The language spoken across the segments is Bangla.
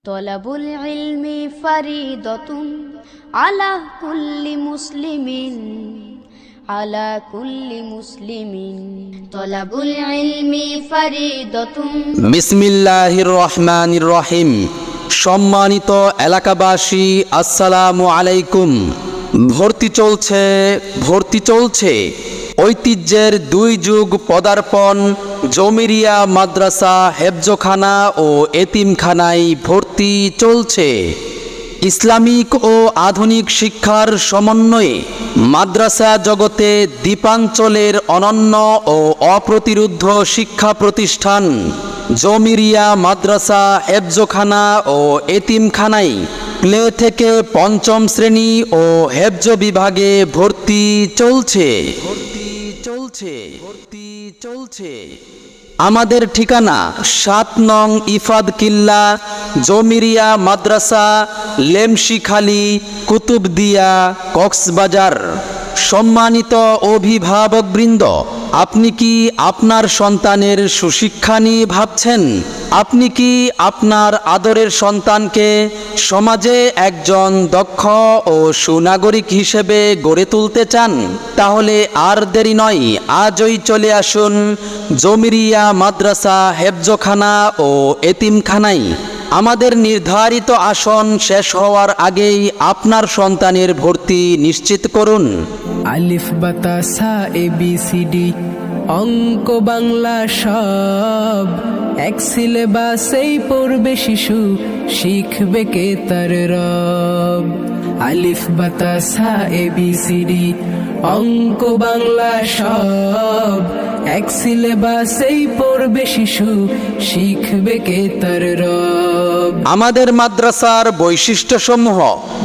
তলাবুল ইলমি ফারিদাতুন আলা কুল্লি মুসলিমিন আলা কুল্লি মুসলিমিন তলাবুল ইলমি ফারিদাতুন। বিসমিল্লাহির রহমানির রহিম। সম্মানিত এলাকাবাসী, আসসালামু আলাইকুম। ভর্তি চলছে ঐতিহ্যের 2 যুগ পদার্পণ জমিরিয়া মাদ্রাসা হেফজখানা ও এতিমখানায় ভর্তি চলছে। ইসলামিক ও আধুনিক শিক্ষার সমন্বয়ে মাদ্রাসা জগতে দ্বীপাঞ্চলের অনন্য ও অপ্রতিরুদ্ধ শিক্ষা প্রতিষ্ঠান জমিরিয়া মাদ্রাসা হেফজখানা ও এতিমখানায় প্লে থেকে 5ম শ্রেণী ও হেফজ বিভাগে ভর্তি চলছে। আমাদের ঠিকানা 7 নং ইফাদ কিল্লা, জমিরিয়া মাদ্রাসা, লেমশিখালী, কুতুবদিয়া, কক্সবাজার। সম্মানিত অভিভাবকবৃন্দ, আপনি কি আপনার সন্তানের সুশিক্ষা নিয়ে ভাবছেন? আপনি কি আপনার আদরের সন্তানকে সমাজে একজন দক্ষ ও সুনাগরিক হিসেবে গড়ে তুলতে চান? তাহলে আর দেরি নয়, আজই চলে আসুন জমিরিয়া মাদ্রাসা হেফজখানা ও এতিমখানায়। আমাদের নির্ধারিত আসন শেষ হওয়ার আগেই আপনার সন্তানের ভর্তি নিশ্চিত করুন। আলিফ বাতা সা ABCD অঙ্ক বাংলা সব এক সিলেবাসেই পড়বে শিশু, শিখবে কে তার রব। আলিফ বাতা সা ABCD অঙ্ক বাংলা সব এক সিলেবাসেই পড়বে শিশু, শিখবে কে তার রব। আমাদের মাদ্রাসার বৈশিষ্ট্যসমূহ: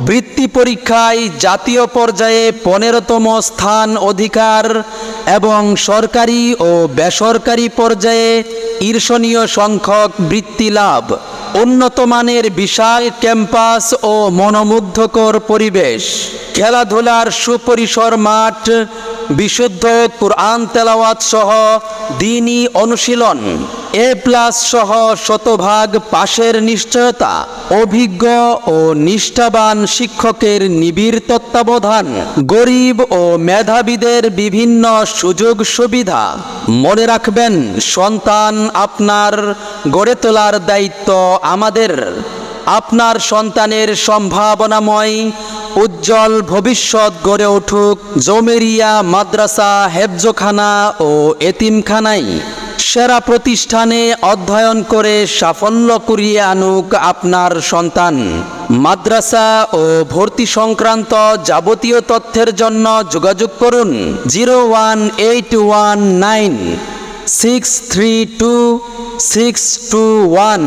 বৃত্তি পরীক্ষায় জাতীয় পর্যায়ে 15তম স্থান অধিকার এবং সরকারি ও বেসরকারি পর্যায়ে ঈর্ষণীয় সংখ্যক বৃত্তি লাভ। উন্নত মানের বিশাল ক্যাম্পাস ও মনোমুগ্ধকর পরিবেশ, খেলাধুলার সুপরিসর মাঠ, বিশুদ্ধ কুরআন তেলাওয়াত সহ দ্বীনি অনুশীলন, A+ সহ শতভাগ পাশের নিশ্চয়তা, অভিজ্ঞ ও নিষ্ঠাবান শিক্ষকের নিবিড় তত্ত্বাবধান, গরিব ও মেধাবীদের বিভিন্ন সুযোগ সুবিধা। মনে রাখবেন, সন্তান আপনার, গড়ে তোলার দায়িত্ব আমাদের। আপনার সন্তানের সম্ভাবনাময় উজ্জ্বল ভবিষ্যৎ গড়ে উঠুক জমিরিয়া মাদ্রাসা হেফজখানা ও এতিমখানায়। সেরা প্রতিষ্ঠানে অধ্যয়ন করে সাফল্য কুড়িয়ে আনুক আপনার সন্তান। মাদ্রাসা ও ভর্তি সংক্রান্ত যাবতীয় তথ্যের জন্য যোগাযোগ করুন 01819 632 621।